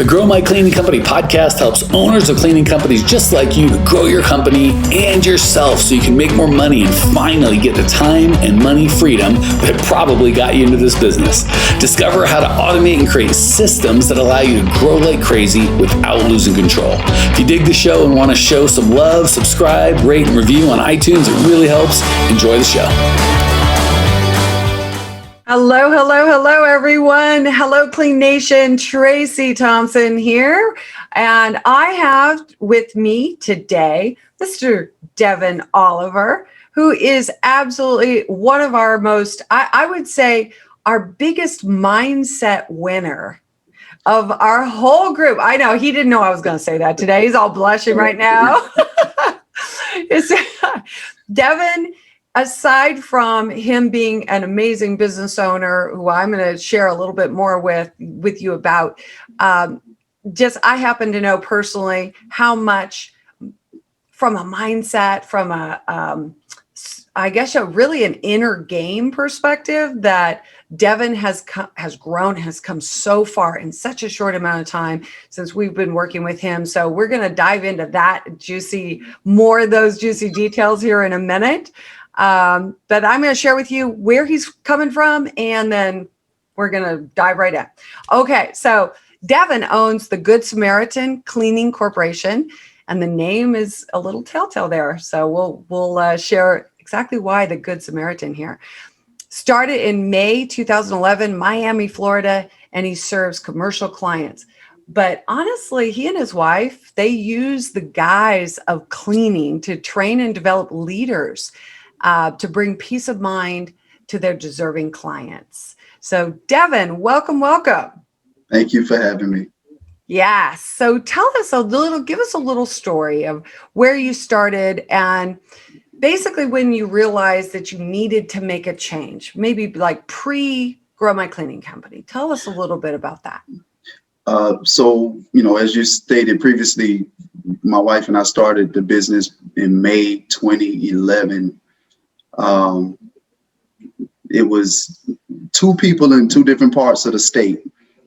The Grow My Cleaning Company podcast helps owners of cleaning companies just like you to grow your company and yourself so you can make more money and finally get the time and money freedom that probably got you into this business. Discover how to automate and create systems that allow you to grow like crazy without losing control. If you dig the show and want to show some love, subscribe, rate, and review on iTunes. It really helps. Enjoy the show. Hello, everyone. Hello, Clean Nation. Tracey Thompson here. And I have with me today Mr. Devin Oliver, who is absolutely one of our most, I would say, our biggest mindset winner of our whole group. I know he didn't know I was going to say that today. He's all blushing right now. Devin, aside from him being an amazing business owner, who I'm going to share a little bit more with you about, I happen to know personally how much from a mindset, from really an inner game perspective that Devin has come so far in such a short amount of time since we've been working with him. So we're going to dive into more of those juicy details here in a minute. But I'm going to share with you where he's coming from, and then we're going to dive right in. Okay, so Devin owns the Good Samaritan Cleaning Corporation, and the name is a little telltale there. So we'll share exactly why the Good Samaritan here. Started in May 2011, Miami, Florida, and he serves commercial clients. But honestly, he and his wife, they use the guise of cleaning to train and develop leaders to bring peace of mind to their deserving clients. So Devin, welcome. Thank you for having me. Yeah. So give us a little story of where you started and basically when you realized that you needed to make a change, maybe like pre-Grow My Cleaning Company. Tell us a little bit about that. So, as you stated previously, my wife and I started the business in May 2011. It was two people in two different parts of the state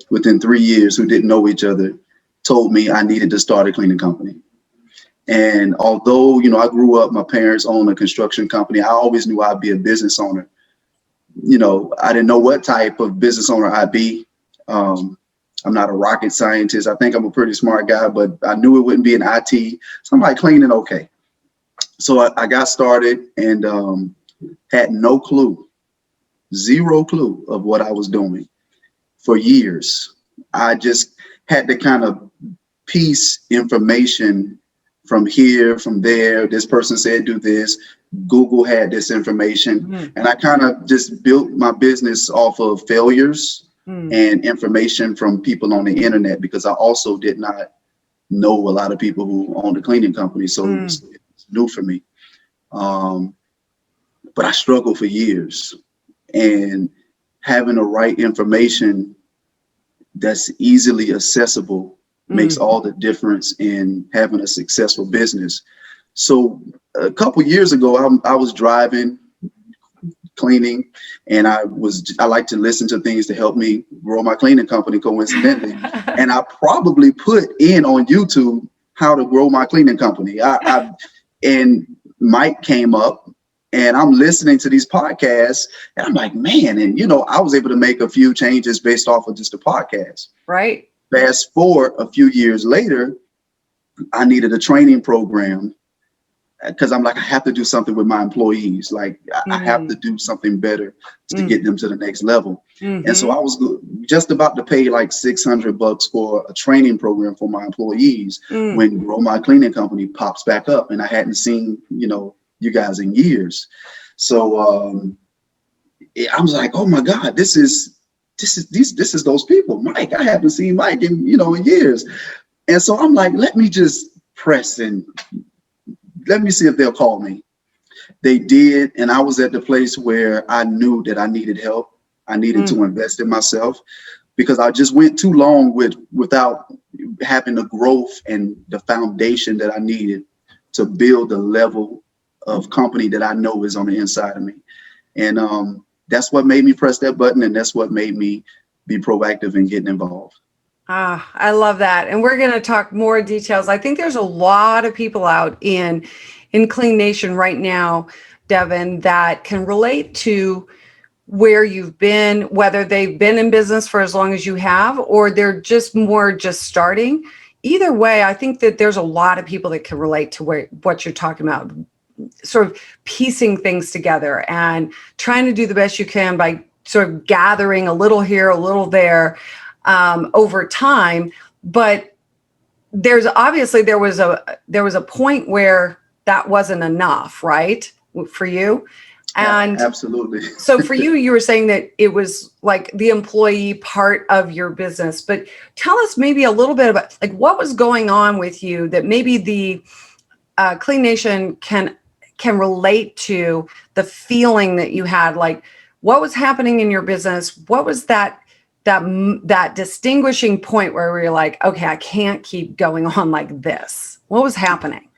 within 3 years who didn't know each other told me I needed to start a cleaning company. And although, I grew up, my parents owned a construction company, I always knew I'd be a business owner. I didn't know what type of business owner I'd be. I'm not a rocket scientist. I think I'm a pretty smart guy, but I knew it wouldn't be in IT. So I'm like, cleaning, okay. So I got started and had no clue, zero clue of what I was doing for years. I just had to kind of piece information from here, from there. This person said do this. Google had this information. And I kind of just built my business off of failures and information from people on the internet, because I also did not know a lot of people who owned a cleaning company. So it was new for me. But I struggled for years, and having the right information that's easily accessible makes all the difference in having a successful business. So a couple years ago, I was driving, cleaning, and I like to listen to things to help me grow my cleaning company, coincidentally. And I probably put in on YouTube how to grow my cleaning company. And Mike came up, and I'm listening to these podcasts, and I'm like, man, and I was able to make a few changes based off of just a podcast. Right. Fast forward a few years later, I needed a training program because I'm like, I have to do something with my employees. Like I have to do something better to get them to the next level. And so I was just about to pay like $600 for a training program for my employees when Grow My Cleaning Company pops back up, and I hadn't seen, you guys in years. So I was like, oh my God, this is those people. Mike, I haven't seen Mike in years. And so I'm like, let me just press and let me see if they'll call me. They did. And I was at the place where I knew that I needed help. I needed to invest in myself, because I just went too long without having the growth and the foundation that I needed to build the level of company that I know is on the inside of me. And that's what made me press that button. And that's what made me be proactive in getting involved. I love that. And we're going to talk more details. I think there's a lot of people out in Clean Nation right now, Devin, that can relate to where you've been, whether they've been in business for as long as you have, or they're just starting. Either way, I think that there's a lot of people that can relate to what you're talking about, sort of piecing things together and trying to do the best you can by sort of gathering a little here, a little there, over time. But there was a point where that wasn't enough, right, for you? And absolutely. So for you were saying that it was like the employee part of your business, but tell us maybe a little bit about like what was going on with you that maybe the Clean Nation can relate to, the feeling that you had, like what was happening in your business? What was that distinguishing point where you're like, okay, I can't keep going on like this? What was happening?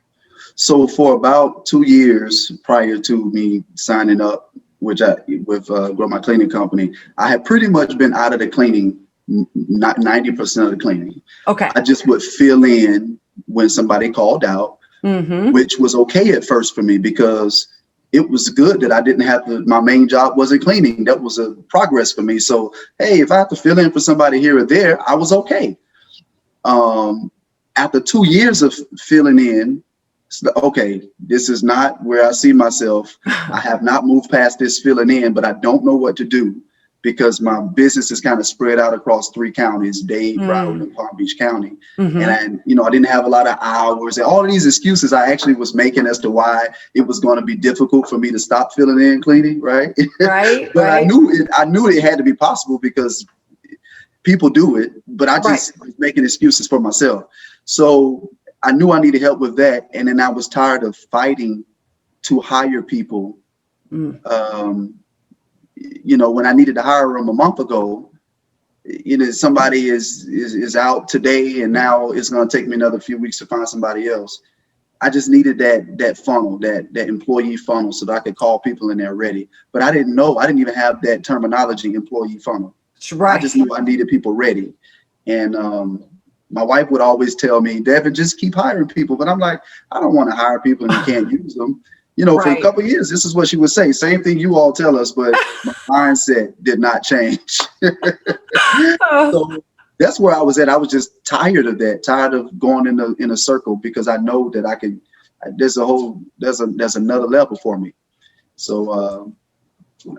So for about 2 years prior to me signing up, with Grow My Cleaning Company, I had pretty much been out of the cleaning, not 90% of the cleaning. Okay. I just would fill in when somebody called out, which was okay at first for me because it was good that I didn't have to, my main job wasn't cleaning. That was a progress for me. So, hey, if I have to fill in for somebody here or there, I was okay. After 2 years of filling in, okay, this is not where I see myself. I have not moved past this filling in, but I don't know what to do because my business is kind of spread out across 3 counties, Dade, Broward, and Palm Beach County. And I didn't have a lot of hours and all of these excuses I actually was making as to why it was going to be difficult for me to stop filling in cleaning, right? Right. But I knew it had to be possible because people do it, but I just was making excuses for myself. So I knew I needed help with that. And then I was tired of fighting to hire people. When I needed to hire them a month ago, somebody is out today and now it's going to take me another few weeks to find somebody else. I just needed that funnel, that employee funnel so that I could call people and they're ready. But I didn't even have that terminology, employee funnel. Right. I just knew I needed people ready. And, my wife would always tell me, Devin, just keep hiring people. But I'm like, I don't want to hire people and you can't use them. For a couple of years, this is what she would say. Same thing you all tell us, but my mindset did not change. So that's where I was at. I was just tired of that, tired of going in a circle because I know that I can. There's another level for me. So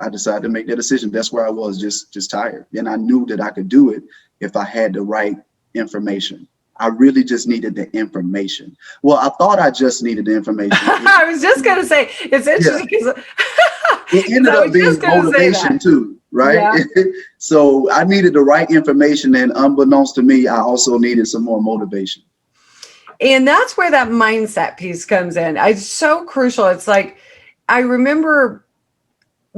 I decided to make that decision. That's where I was, just tired, and I knew that I could do it if I had the right information. I really just needed the information. Well, I thought I just needed the information. I was just going to say, it's interesting because it ended up being motivation too, right? Yeah. So I needed the right information, and unbeknownst to me, I also needed some more motivation. And that's where that mindset piece comes in. It's so crucial. It's like, I remember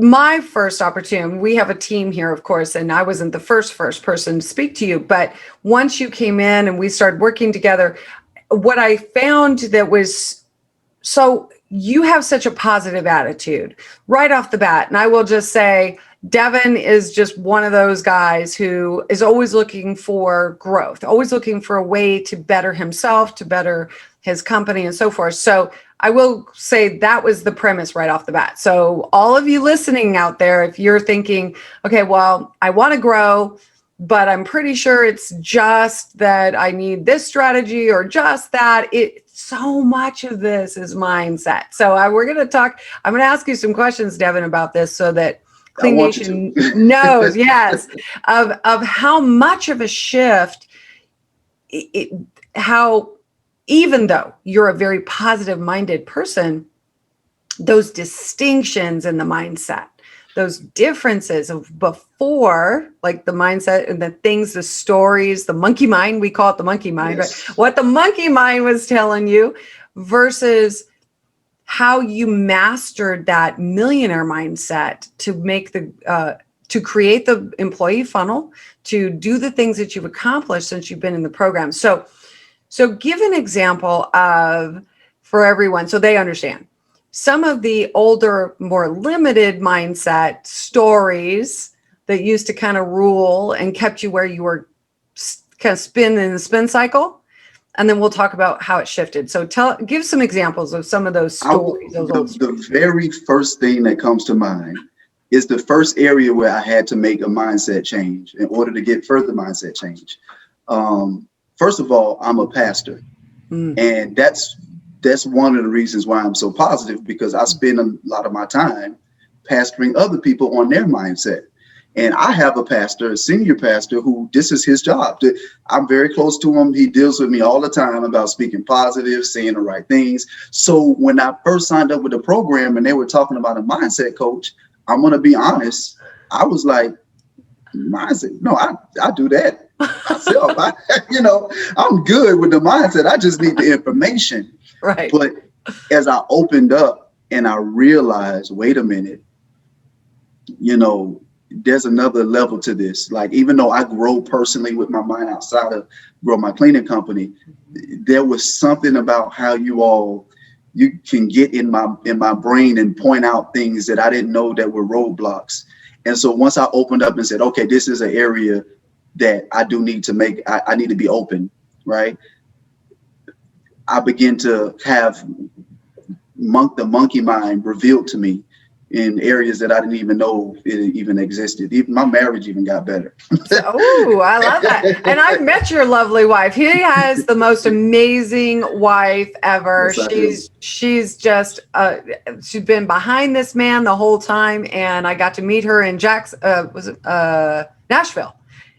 my first opportunity, we have a team here, of course, and I wasn't the first person to speak to you, but once you came in and we started working together, what I found that was, so you have such a positive attitude right off the bat. And I will just say, Devin is just one of those guys who is always looking for growth, always looking for a way to better himself, to better his company and so forth. So I will say that was the premise right off the bat. So all of you listening out there, if you're thinking, okay, well, I want to grow, but I'm pretty sure it's just that I need this strategy or just that, so much of this is mindset. So we're going to talk, I'm going to ask you some questions, Devin, about this so that Clean Nation knows, yes, of how much of a shift, how even though you're a very positive minded person, those distinctions in the mindset, those differences of before, like the mindset and the things, the stories, the monkey mind, we call it the monkey mind, yes. Right? What the monkey mind was telling you versus how you mastered that millionaire mindset to make to create the employee funnel, to do the things that you've accomplished since you've been in the program. So give an example of, for everyone, so they understand, some of the older, more limited mindset stories that used to kind of rule and kept you where you were kind of spin in the spin cycle, and then we'll talk about how it shifted. So give some examples of some of those stories. The very first thing that comes to mind is the first area where I had to make a mindset change in order to get further mindset change. First of all, I'm a pastor, and that's one of the reasons why I'm so positive, because I spend a lot of my time pastoring other people on their mindset. And I have a pastor, a senior pastor, who this is his job. I'm very close to him. He deals with me all the time about speaking positive, saying the right things. So when I first signed up with the program and they were talking about a mindset coach, I'm going to be honest, I was like, mindset? No, I do that myself. I'm good with the mindset. I just need the information. Right. But as I opened up and I realized, wait a minute, there's another level to this. Like, even though I grow personally with my mind outside of grow my cleaning company, there was something about how you can get in my brain and point out things that I didn't know that were roadblocks. And so once I opened up and said, okay, this is an area that I do need to I need to be open, right? I begin to have the monkey mind revealed to me in areas that I didn't even know it even existed. Even my marriage even got better. Oh, I love that. And I've met your lovely wife. He has the most amazing wife ever. Yes, she's just, she's been behind this man the whole time. And I got to meet her in Nashville,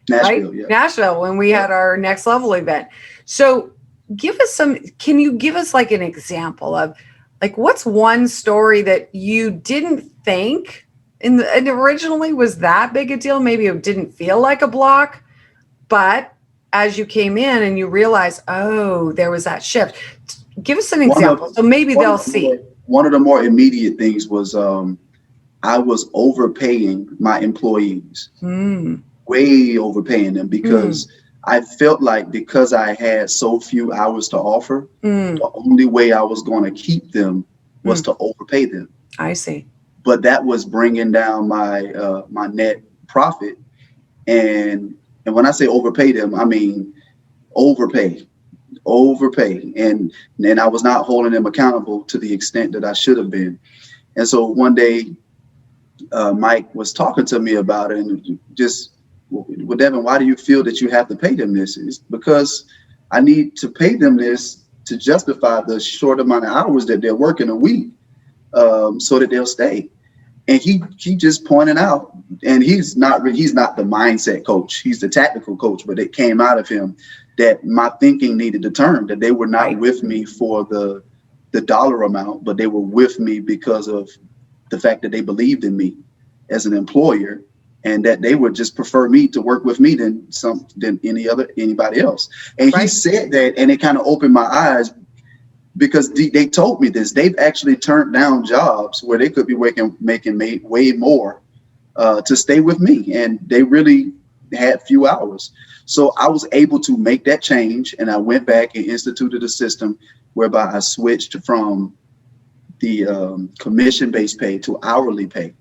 right? Yeah. Nashville, when we had our next level event. So can you give us like an example of, like, what's one story that you didn't think and originally was that big a deal? Maybe it didn't feel like a block, but as you came in and you realized, oh, there was that shift. Give us an example. So maybe they'll see. One of the more immediate things was I was overpaying my employees, way overpaying them, because I felt like because I had so few hours to offer, the only way I was going to keep them was to overpay them. I see. But that was bringing down my my net profit. And when I say overpay them, I mean overpay. And then I was not holding them accountable to the extent that I should have been. And so one day, Mike was talking to me about it, and just, well, Devin, why do you feel that you have to pay them this? It's because I need to pay them this to justify the short amount of hours that they're working a week, so that they'll stay. And he just pointed out, and he's not the mindset coach, he's the tactical coach, but it came out of him that my thinking needed to turn, that they were not with me for the dollar amount, but they were with me because of the fact that they believed in me as an employer, and that they would just prefer me to work with me than anybody else. And he said that, and it kind of opened my eyes, because they told me this. They've actually turned down jobs where they could be making way more to stay with me, and they really had few hours. So I was able to make that change, and I went back and instituted a system whereby I switched from the commission-based pay to hourly pay.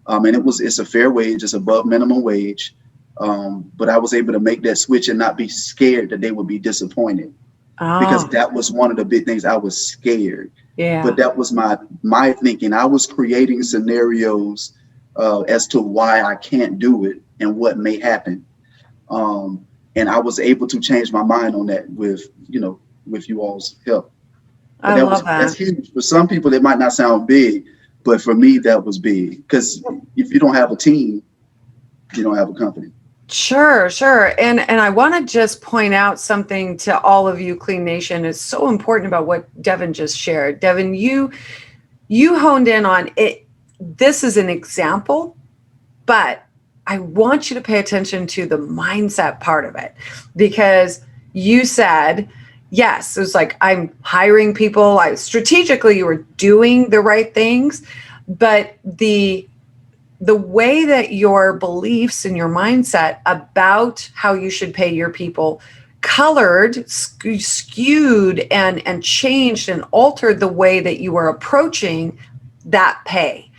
And it's a fair wage, it's above minimum wage. But I was able to make that switch and not be scared that they would be disappointed. Because that was one of the big things. I was scared. Yeah. But that was my thinking. I was creating scenarios as to why I can't do it and what may happen. And I was able to change my mind on that with you all's help. But I love that. That's huge. For some people, it might not sound big, but for me, that was big. Because if you don't have a team, you don't have a company. Sure. And I want to just point out something to all of you, Clean Nation. It's so important about what Devin just shared. Devin, you honed in on it. This is an example, but I want you to pay attention to the mindset part of it, because you said, yes, it was like, I'm hiring people. Strategically, you were doing the right things, but the way that your beliefs and your mindset about how you should pay your people colored, skewed, and changed and altered the way that you were approaching that pay,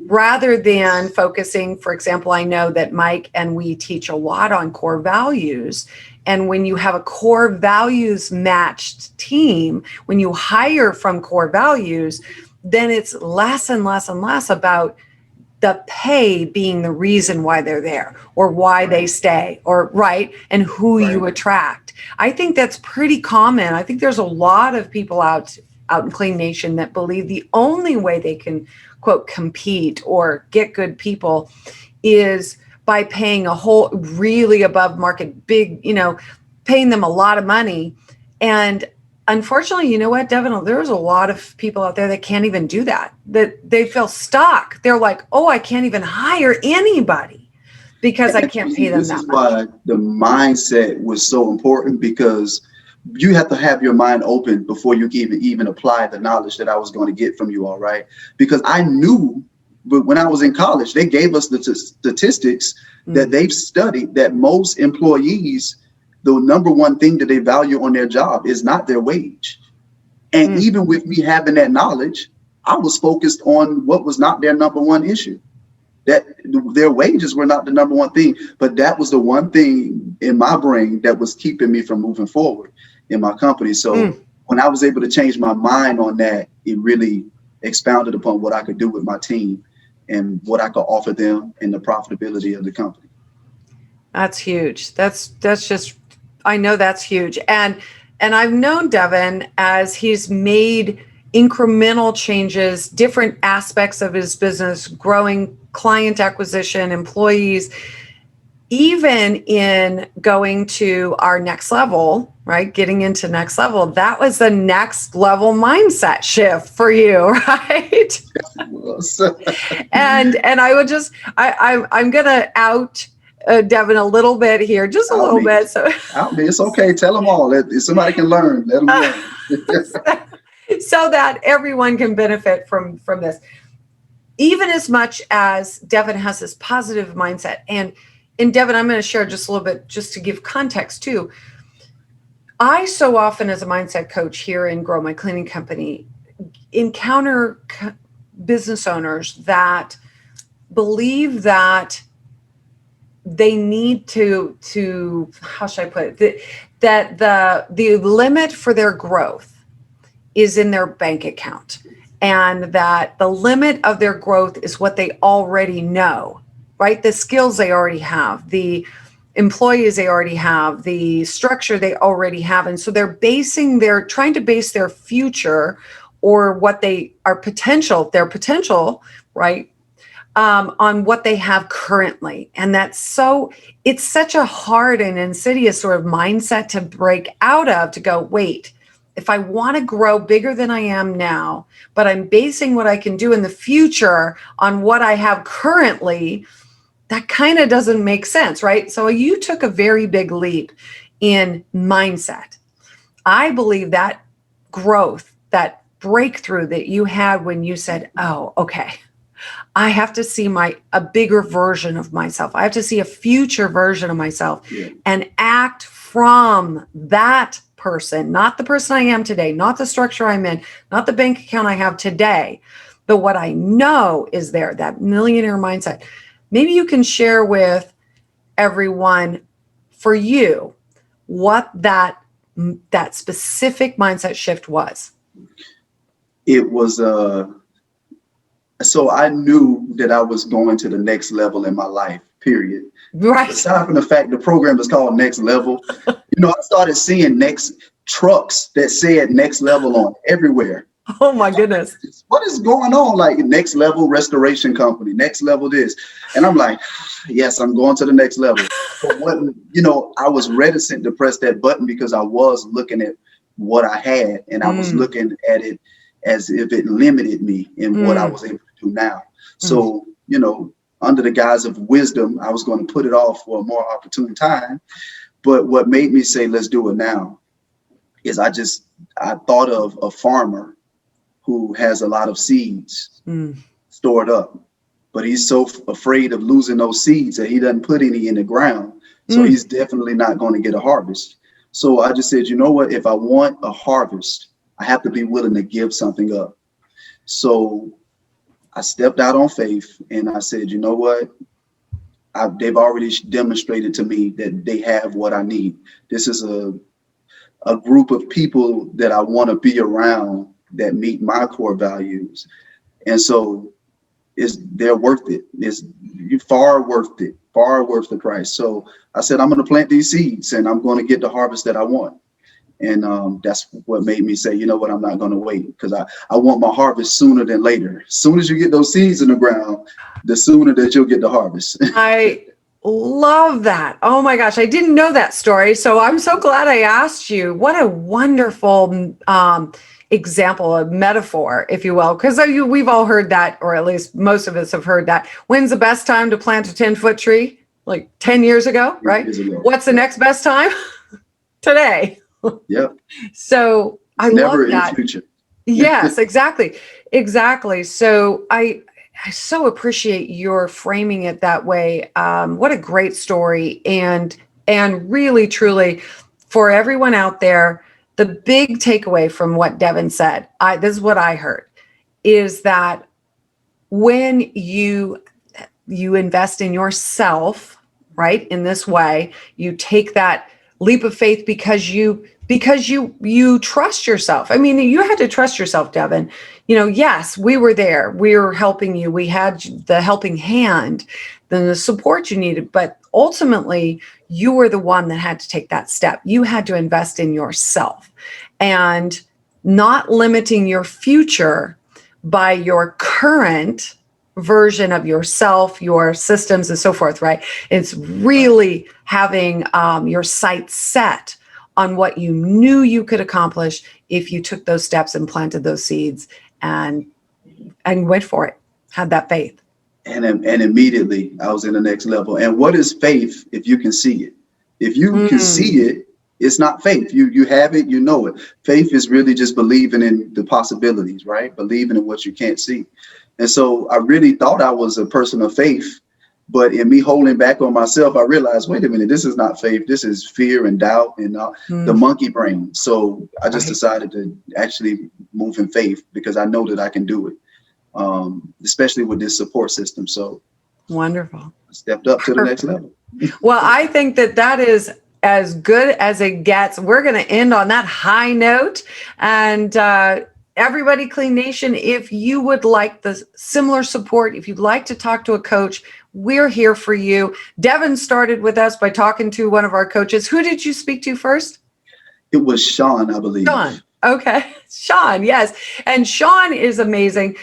rather than focusing. For example, I know that Mike and we teach a lot on core values, And when you have a core values matched team, when you hire from core values, then it's less and less and less about the pay being the reason why they're there or why they stay, or right, and who you attract. I think that's pretty common. I think there's a lot of people out in Clean Nation that believe the only way they can, quote, compete or get good people is by paying a whole really above market big, paying them a lot of money. And unfortunately, you know what, Devin, there's a lot of people out there that can't even do that they feel stuck. They're like, oh, I can't even hire anybody because I can't pay them that much. This is why the mindset was so important, because you have to have your mind open before you can even apply the knowledge that I was going to get from you all, right? Because I knew, but when I was in college, they gave us the statistics that they've studied that most employees, the number one thing that they value on their job is not their wage. And even with me having that knowledge, I was focused on what was not their number one issue, that their wages were not the number one thing. But that was the one thing in my brain that was keeping me from moving forward in my company. So when I was able to change my mind on that, it really expounded upon what I could do with my team and what I could offer them and the profitability of the company. That's huge. That's just, I know that's huge. And I've known Devin as he's made incremental changes, different aspects of his business, growing client acquisition, employees, even in going to our next level, right? Getting into next level. That was the next level mindset shift for you, right? and I would just, I'm going to out Devin a little bit here, just a little bit. So it's okay. Tell them all. If somebody can learn, let them learn. So that everyone can benefit from this. Even as much as Devin has this positive mindset. And Devin, I'm going to share just a little bit, just to give context too. I so often, as a mindset coach here in Grow My Cleaning Company, encounter business owners that believe that they need to how should I put it, that the limit for their growth is in their bank account, and that the limit of their growth is what they already know, right? The skills they already have, the employees they already have, the structure they already have. And so they're trying to base their future, or what their potential, right? On what they have currently. And it's such a hard and insidious sort of mindset to break out of, to go, wait, if I want to grow bigger than I am now, but I'm basing what I can do in the future on what I have currently, that kind of doesn't make sense, right? So you took a very big leap in mindset. I believe that growth, that breakthrough that you had when you said, oh, okay, I have to see a bigger version of myself. I have to see a future version of myself and act from that person, not the person I am today, not the structure I'm in, not the bank account I have today, but what I know is there, that millionaire mindset. Maybe you can share with everyone, for you, what that specific mindset shift was. It was so I knew that I was going to the next level in my life, period. Right. Aside from the fact the program is called Next Level, I started seeing trucks that said Next Level on everywhere. Oh my goodness. What is going on? Like Next Level Restoration Company, Next Level this. And I'm like, yes, I'm going to the next level. But I was reticent to press that button because I was looking at what I had, and I was looking at it as if it limited me in what I was able to do now. So, under the guise of wisdom, I was going to put it off for a more opportune time. But what made me say, let's do it now, is I thought of a farmer who has a lot of seeds stored up, but he's so afraid of losing those seeds that he doesn't put any in the ground. So he's definitely not going to get a harvest. So I just said, you know what, if I want a harvest, I have to be willing to give something up. So I stepped out on faith and I said, you know what, they've already demonstrated to me that they have what I need. This is a group of people that I want to be around that meet my core values. And so they're worth it. It's far worth it, far worth the price. So I said, I'm going to plant these seeds and I'm going to get the harvest that I want. And that's what made me say, you know what, I'm not going to wait, because I want my harvest sooner than later. As soon as you get those seeds in the ground, the sooner that you'll get the harvest. I love that. Oh my gosh, I didn't know that story. So I'm so glad I asked you. What a wonderful example, a metaphor, if you will, because we've all heard that, or at least most of us have heard that. When's the best time to plant a 10-foot tree? Like 10 years ago, right? Years ago. What's the next best time? Today. Yep. So I Never love that. in the future. Yes, exactly. So I so appreciate your framing it that way. What a great story, and really, truly, for everyone out there, the big takeaway from what Devin said, this is what I heard, is that when you invest in yourself, right, in this way, you take that leap of faith because you trust yourself. I mean, you had to trust yourself, Devin. Yes, we were there. We were helping you. We had the helping hand, the support you needed. But ultimately, you were the one that had to take that step. You had to invest in yourself and not limiting your future by your current version of yourself, your systems, and so forth, right? It's really having your sights set on what you knew you could accomplish if you took those steps and planted those seeds and went for it, had that faith. And immediately I was in the next level. And what is faith if you can see it? If you can see it, it's not faith. You have it, you know it. Faith is really just believing in the possibilities, right? Believing in what you can't see. And so I really thought I was a person of faith, but in me holding back on myself, I realized, wait a minute, this is not faith. This is fear and doubt and the monkey brain. So I just decided to actually move in faith because I know that I can do it, especially with this support system. So wonderful. I stepped up to the next level. Well, I think that is as good as it gets. We're going to end on that high note. And everybody, Clean Nation, if you would like the similar support, if you'd like to talk to a coach, we're here for you. Devin started with us by talking to one of our coaches. Who did you speak to first? It was Sean, I believe. Sean. Okay. Sean. Yes. And Sean is amazing.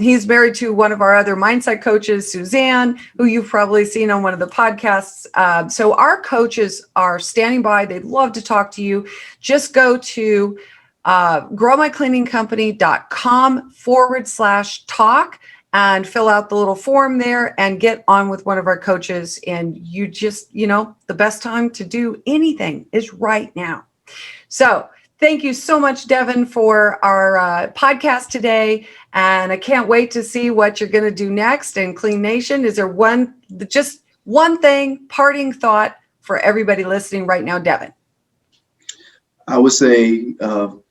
He's married to one of our other mindset coaches, Suzanne, who you've probably seen on one of the podcasts. So our coaches are standing by. They'd love to talk to you. Just go to growmycleaningcompany.com/talk and fill out the little form there and get on with one of our coaches. And you just, the best time to do anything is right now. So thank you so much, Devin, for our podcast today. And I can't wait to see what you're going to do next. And Clean Nation, is there just one thing, parting thought for everybody listening right now, Devin? I would say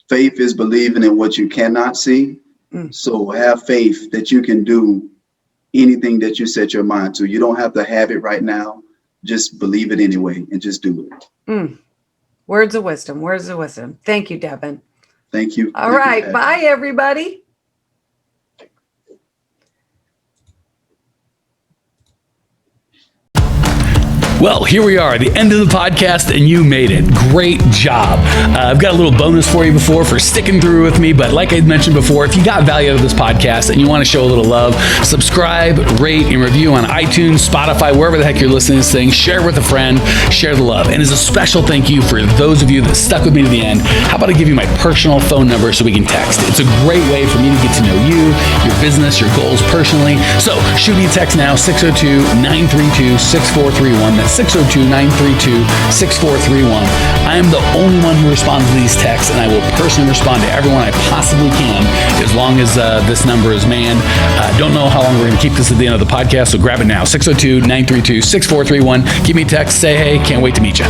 faith is believing in what you cannot see. So have faith that you can do anything that you set your mind to. You don't have to have it right now. Just believe it anyway and just do it. Words of wisdom. Thank you, Devin. Thank you. All right. Bye, everybody. Well, here we are, the end of the podcast, and you made it. Great job. I've got a little bonus for you for sticking through with me, but like I mentioned before, if you got value out of this podcast and you want to show a little love, subscribe, rate, and review on iTunes, Spotify, wherever the heck you're listening to this thing. Share with a friend, share the love. And as a special thank you for those of you that stuck with me to the end, how about I give you my personal phone number so we can text? It's a great way for me to get to know you, your business, your goals personally. So shoot me a text now, 602-932-6431. That's 602-932-6431. I am the only one who responds to these texts, and I will personally respond to everyone I possibly can as long as this number is manned. Don't know how long we're going to keep this at the end of the podcast, so grab it now, 602-932-6431. Give me a text, say hey, can't wait to meet you.